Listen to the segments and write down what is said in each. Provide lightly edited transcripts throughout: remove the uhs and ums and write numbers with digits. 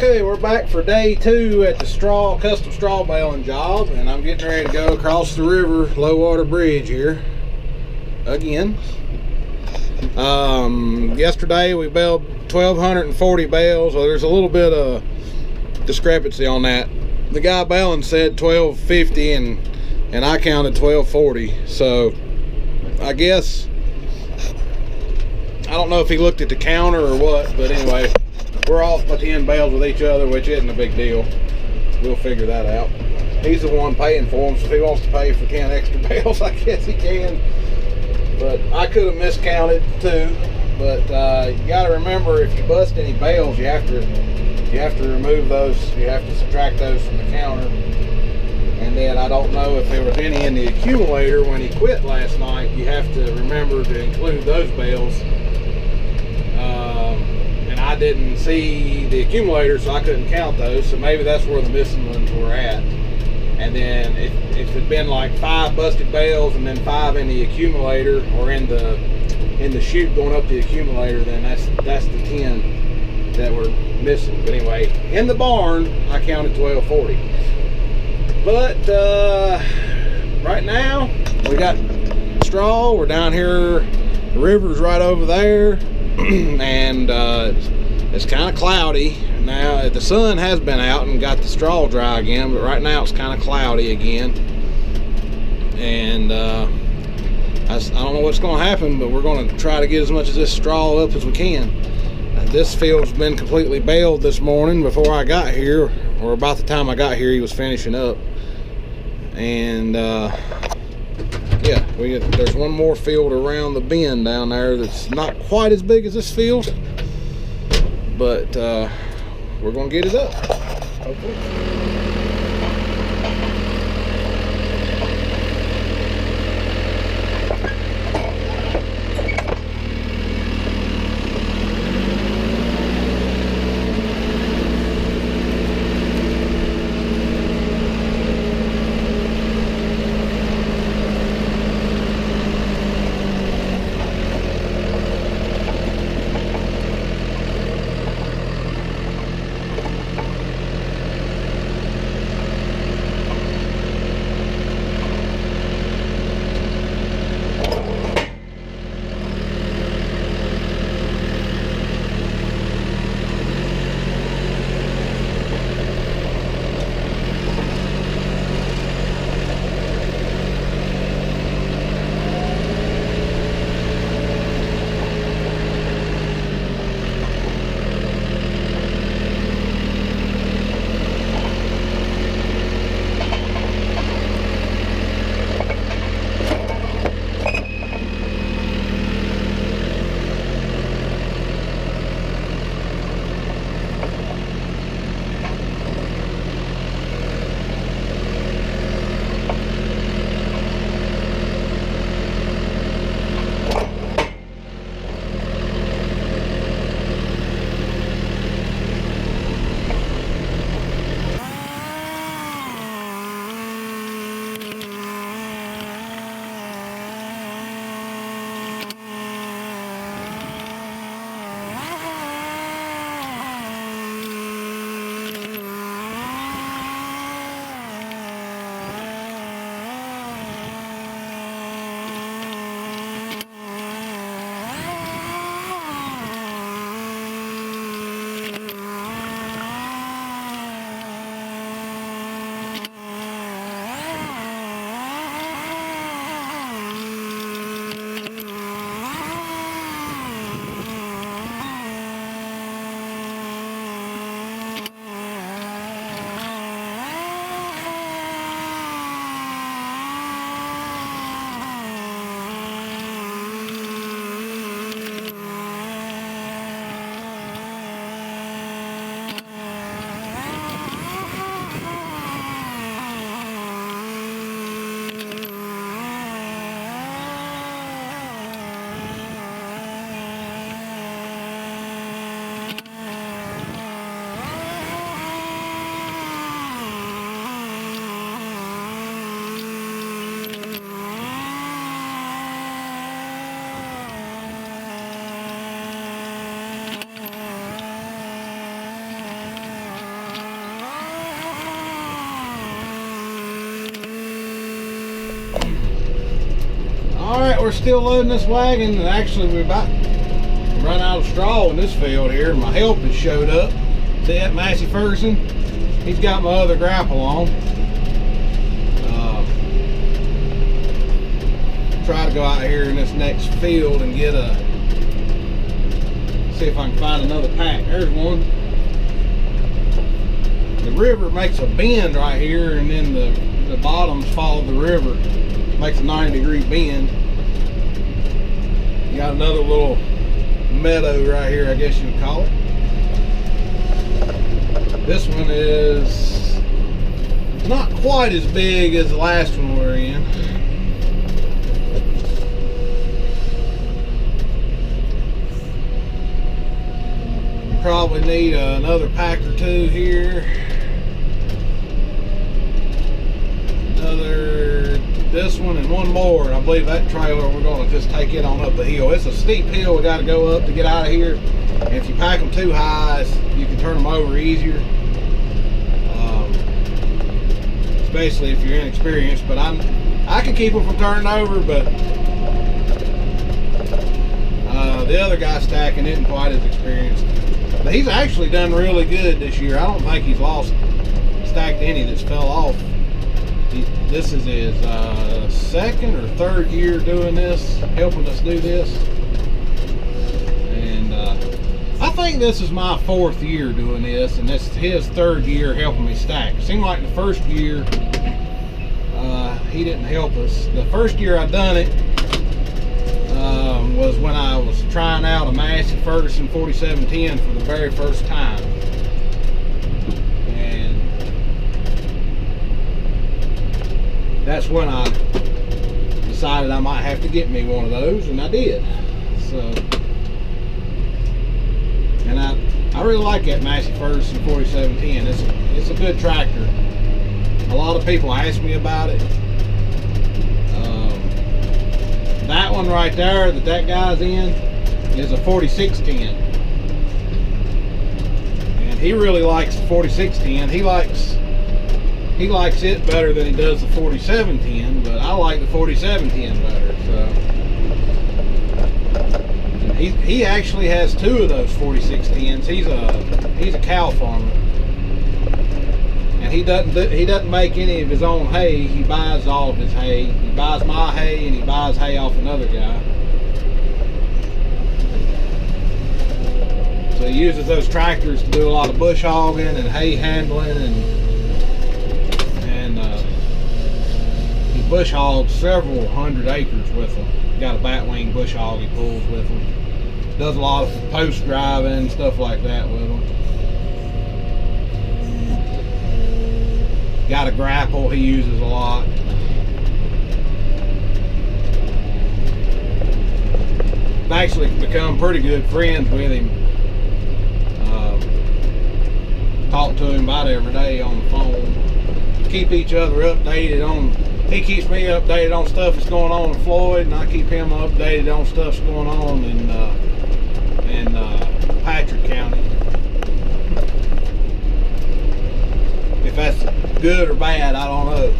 Okay, we're back for day 2 at the custom straw baling job, and I'm getting ready to go across the river, low water bridge here again. Yesterday we baled 1,240 bales. Well, there's a little bit of discrepancy on that. The guy baling said 1,250 and I counted 1,240. So I guess, I don't know if he looked at the counter or what, but anyway, we're off by 10 bales with each other, which isn't a big deal. We'll figure that out. He's the one paying for them, so if he wants to pay for 10 extra bales, I guess he can. But I could have miscounted too. But you got to remember, if you bust any bales, you have to remove those. You have to subtract those from the counter. And then I don't know if there was any in the accumulator when he quit last night. You have to remember to include those bales. And I didn't see the accumulator, so I couldn't count those. So maybe that's where the missing ones were at. And then if it'd been like 5 busted bales and then 5 in the accumulator or in the chute going up the accumulator, then that's the 10 that were missing. But anyway, in the barn I counted 1,240. But right now we got straw. We're down here. The river's right over there. And it's kind of cloudy now. The sun has been out and got the straw dry again, but right now it's kind of cloudy again. And I don't know what's going to happen, but we're going to try to get as much of this straw up as we can. This field's been completely baled this morning. Before I got here, or about the time I got here, he was finishing up. And yeah, there's one more field around the bend down there that's not quite as big as this field, but we're gonna get it up, hopefully. we're still loading this wagon, and actually we're about to run out of straw in this field here. My help has showed up. See that, Massey Ferguson? He's got my other grapple on. Try to go out here in this next field and get a, see if I can find another pack. There's one. The river makes a bend right here, and then the bottoms follow the river. Makes a 90-degree bend. You got another little meadow right here, I guess you would call it. This one is not quite as big as the last one we were in. Probably need another pack or two here. This one and one more, and I believe that trailer we're going to just take it on up the hill. It's a steep hill we got to go up to get out of here, and if you pack them too high, you can turn them over easier, especially if you're inexperienced. But I can keep them from turning over, but the other guy stacking isn't quite as experienced. But he's actually done really good this year. I don't think he's stacked any that's fell off. This is his second or third year doing this, helping us do this. And I think this is my fourth year doing this, and this is his third year helping me stack. It seemed like the first year he didn't help us. The first year I done it was when I was trying out a Massey Ferguson 4710 for the very first time. And that's when I decided I might have to get me one of those, and I did. So, and I really like that Massey Ferguson 4710. It's a good tractor. A lot of people ask me about it. That one right there that guy's in is a 4610, and he really likes the 4610. He likes it better than he does the 4710, but I like the 4710 better. So he actually has two of those 4610s. He's a cow farmer, and he doesn't make any of his own hay. He buys all of his hay. He buys my hay, and he buys hay off another guy. So he uses those tractors to do a lot of bush hogging and hay handling, and he bush hogs several hundred acres with them. Got a batwing bush hog he pulls with them. Does a lot of post driving, stuff like that with them. Got a grapple he uses a lot. I've actually become pretty good friends with him. Talk to him about every day on the phone. Keep each other updated on. He keeps me updated on stuff that's going on in Floyd, and I keep him updated on stuff that's going on in Patrick County. If that's good or bad, I don't know.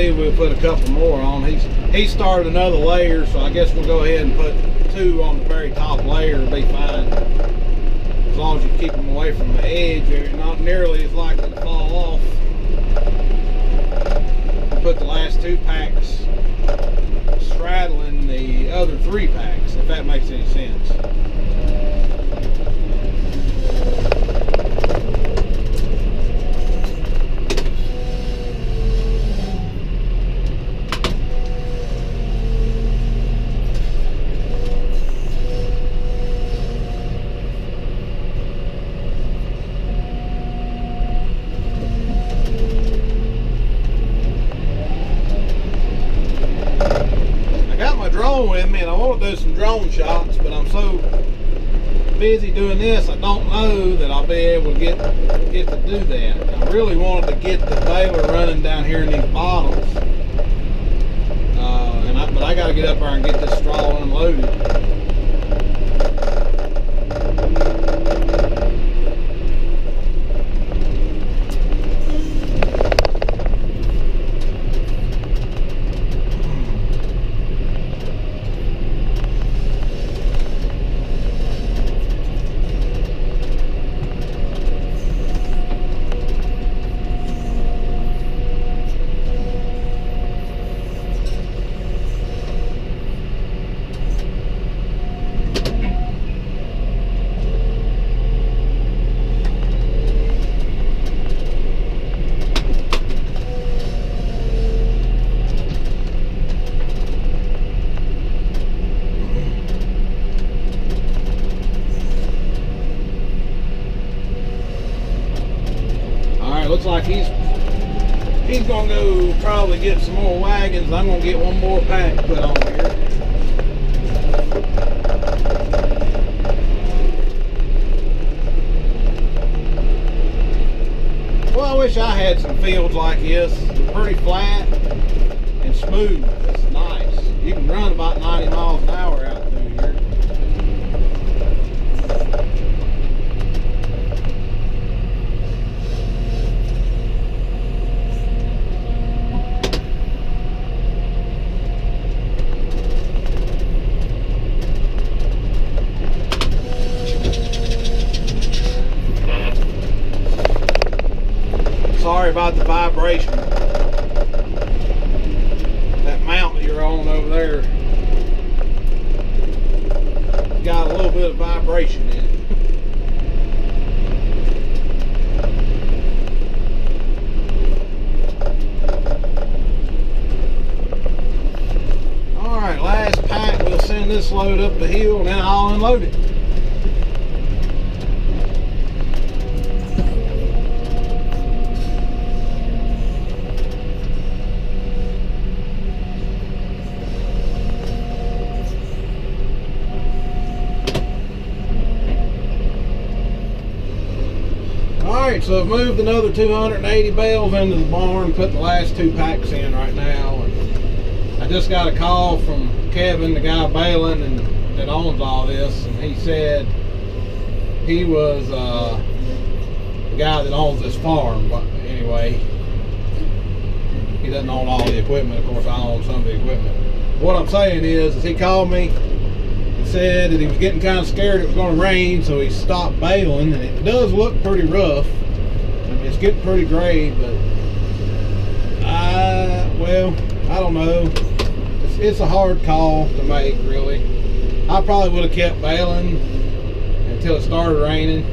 We'll put a couple more on. He started another layer, so I guess we'll go ahead and put two on the very top layer. It'll be fine, as long as you keep them away from the edge. They're not nearly as likely to fall off. Put the last two packs straddling the other three packs, if that makes any sense. drone with me, and I want to do some drone shots, but I'm so busy doing this, I don't know that I'll be able to get to do that. I really wanted to get the baler running down here in these bottles, but I got to get up there and get this straw unloaded. Looks like he's gonna go probably get some more wagons. I'm gonna get one more pack put on here. Well, I wish I had some fields like this. They're pretty flat and smooth. It's nice. You can run about 90 miles an hour out through here. Sorry about the vibration. That mount that you're on over there got a little bit of vibration in it. Alright, last pack. We'll send this load up the hill and then I'll unload it. Alright, so I've moved another 280 bales into the barn, put the last 2 packs in right now. And I just got a call from Kevin, the guy baling and that owns all this, and he said he was the guy that owns this farm. But anyway, he doesn't own all the equipment. Of course, I own some of the equipment. What I'm saying is he called me and said that he was getting kind of scared it was going to rain, so he stopped baling, and it does look pretty rough. I mean, it's getting pretty gray, but well, I don't know. It's a hard call to make, really. I probably would have kept baling until it started raining.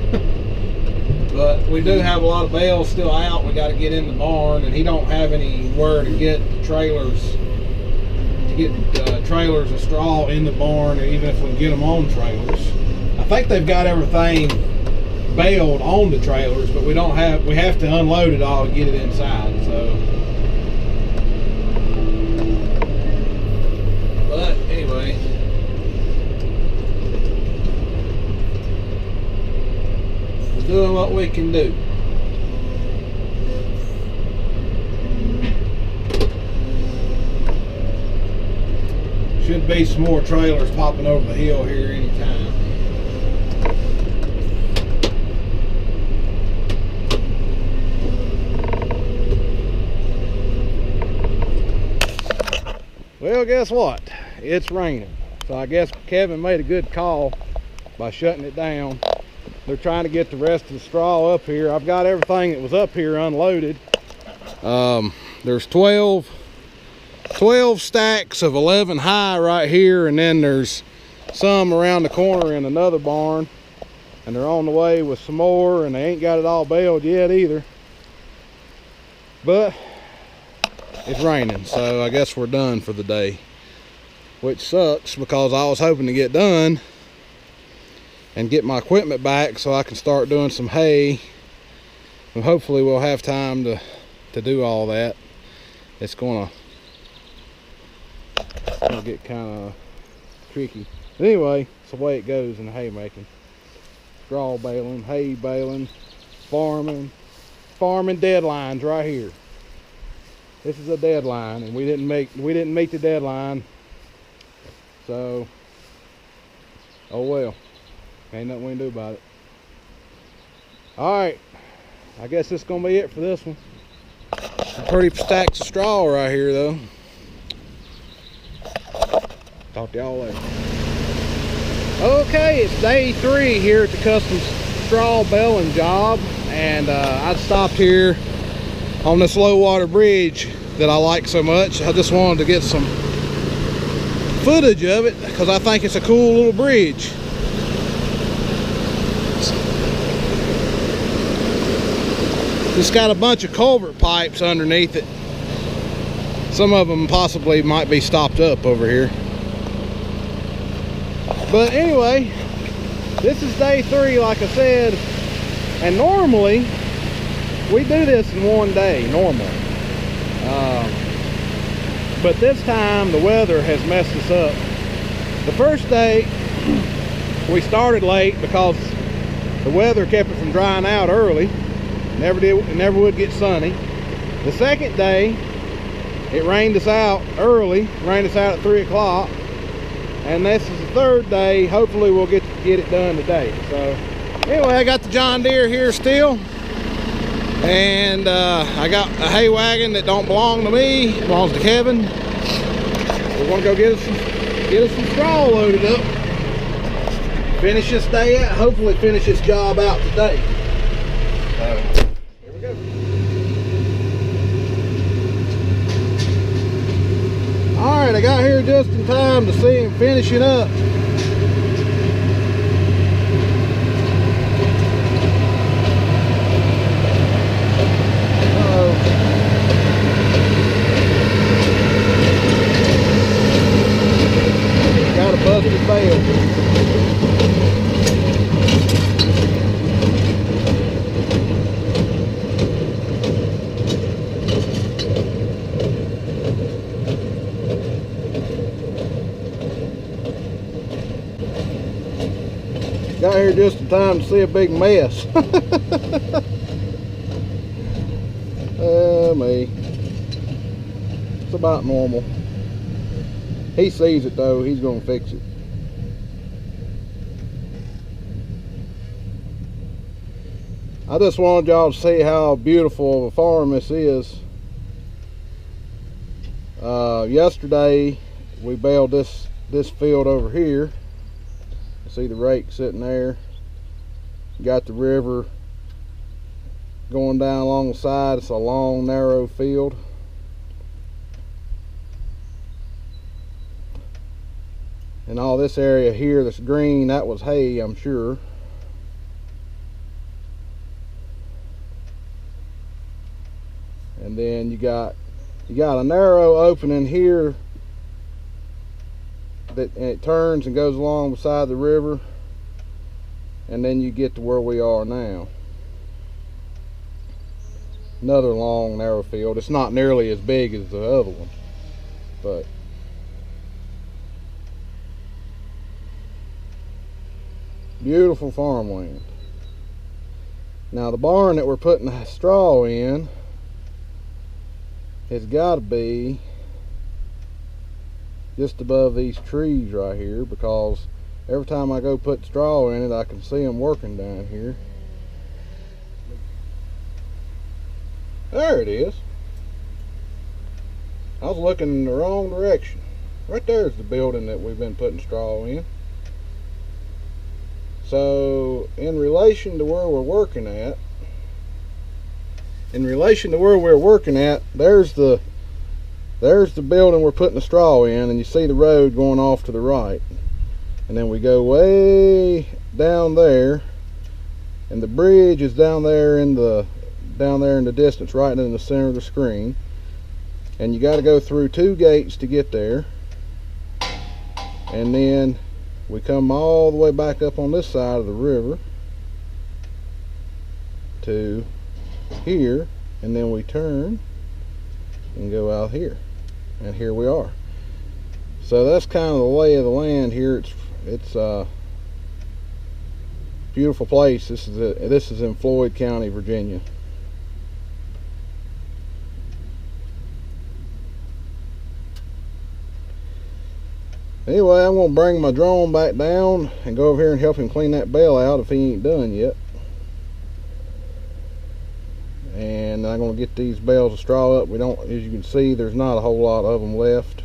But we do have a lot of bales still out. We got to get in the barn, and he don't have anywhere to get the trailers, trailers of straw in the barn, or even if we can get them on trailers. I think they've got everything baled on the trailers, but we have to unload it all to get it inside. So, but anyway, we're doing what we can do. Should be some more trailers popping over the hill here anytime. Well, guess what? It's raining. So I guess Kevin made a good call by shutting it down. They're trying to get the rest of the straw up here. I've got everything that was up here unloaded. There's 12 stacks of 11 high right here, and then there's some around the corner in another barn, and they're on the way with some more, and they ain't got it all baled yet either. But it's raining, so I guess we're done for the day, which sucks because I was hoping to get done and get my equipment back so I can start doing some hay, and hopefully we'll have time to do all that. It's gonna get kind of tricky. But anyway, it's the way it goes in the haymaking. Straw baling, hay baling, farming deadlines right here. This is a deadline, and we didn't meet the deadline. So, oh well. Ain't nothing we can do about it. Alright, I guess that's gonna be it for this one. Some pretty stacks of straw right here though. Talk to y'all later. Okay, it's day 3 here at the custom straw baling job, and I stopped here on this low water bridge that I like so much. I just wanted to get some footage of it because I think it's a cool little bridge. It's got a bunch of culvert pipes underneath it. Some of them possibly might be stopped up over here. But anyway, this is day 3, like I said, and normally we do this in one day, normally. But this time the weather has messed us up. The first day we started late because the weather kept it from drying out early. It never would get sunny. The second day, it rained us out early, rained us out at 3 o'clock. And this is the third day. Hopefully we'll get it done today. So anyway, I got the John Deere here still. And I got a hay wagon that don't belong to me, it belongs to Kevin. We're gonna go get us some straw loaded up. Finish this day out, hopefully finish this job out today. So here we go. Alright, I got here just in time to see him finishing up. Got a busted bale. Got here just in time to see a big mess. Me. It's about normal. He sees it though, he's gonna fix it. I just wanted y'all to see how beautiful of a farm this is. Yesterday we baled this field over here. See the rake sitting there. Got the river going down along the side. It's a long narrow field. And all this area here that's green, that was hay, I'm sure. And then you got a narrow opening here that, and it turns and goes along beside the river, and then you get to where we are now. Another long narrow field. It's not nearly as big as the other one, but beautiful farmland. Now the barn that we're putting the straw in has got to be just above these trees right here, because every time I go put straw in it I can see them working down here. There it is. I was looking in the wrong direction. Right there's the building that we've been putting straw in. So in relation to where we're working at, there's the building we're putting the straw in, and you see the road going off to the right. And then we go way down there, and the bridge is down there in the distance, right in the center of the screen. And you got to go through 2 gates to get there. And then we come all the way back up on this side of the river to here, and then we turn and go out here, and here we are. So that's kind of the lay of the land here. It's a beautiful place. This is in Floyd County, Virginia. Anyway, I'm going to bring my drone back down and go over here and help him clean that bale out if he ain't done yet. And I'm going to get these bales of straw up. As you can see, there's not a whole lot of them left.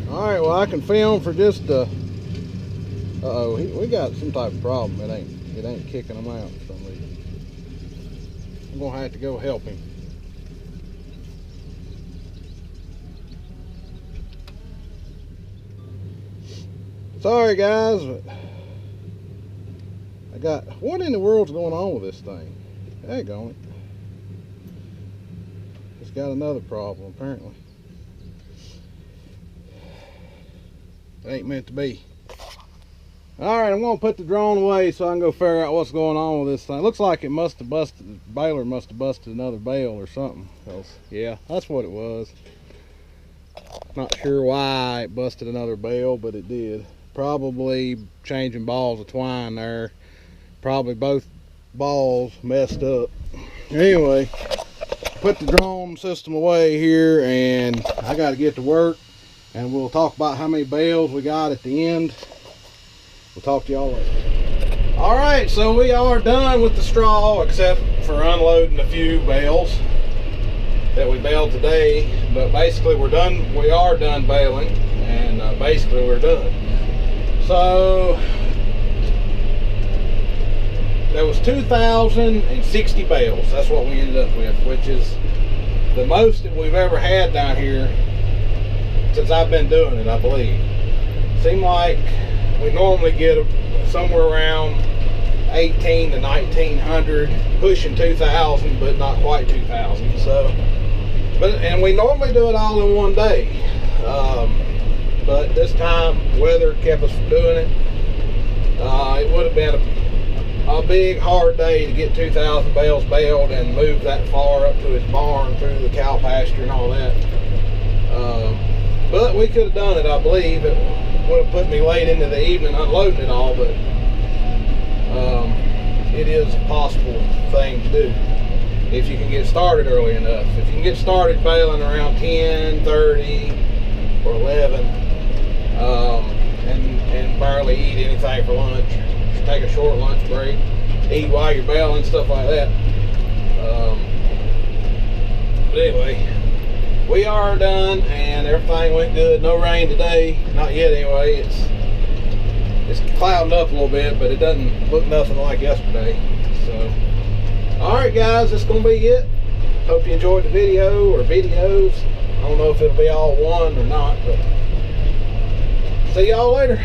Alright, well, I can film for just uh-oh, we got some type of problem. It ain't kicking them out for some reason. I'm gonna have to go help him. Sorry guys, but what in the world's going on with this thing? Daggone it. It's got another problem apparently. It ain't meant to be. Alright, I'm gonna put the drone away so I can go figure out what's going on with this thing. Looks like it must have busted, the baler must have busted another bale or something. Yeah, that's what it was. Not sure why it busted another bale, but it did. Probably changing balls of twine there. Probably both balls messed up. Anyway, put the drone system away here and I gotta get to work. And we'll talk about how many bales we got at the end. We'll talk to y'all later. All right, so we are done with the straw, except for unloading a few bales that we baled today. But basically, we're done. We are done baling, and basically we're done. So there was 2,060 bales. That's what we ended up with, which is the most that we've ever had down here since I've been doing it, I believe. Seemed like we normally get somewhere around 18 to 1900, pushing 2,000, but not quite 2,000. So, and we normally do it all in one day. But this time, weather kept us from doing it. It would have been a big, hard day to get 2,000 bales baled and move that far up to his barn through the cow pasture and all that. But we could have done it, I believe. It would have put me late into the evening unloading it all, but it is a possible thing to do if you can get started early enough. If you can get started baling around 10:30 or 11 and barely eat anything for lunch, just take a short lunch break, eat while you're baling, stuff like that. But anyway, we are done and everything went good. No rain today, not yet anyway. It's clouding up a little bit, but it doesn't look nothing like yesterday. So, all right guys, that's gonna be it. Hope you enjoyed the video or videos. I don't know if it'll be all one or not, but see y'all later.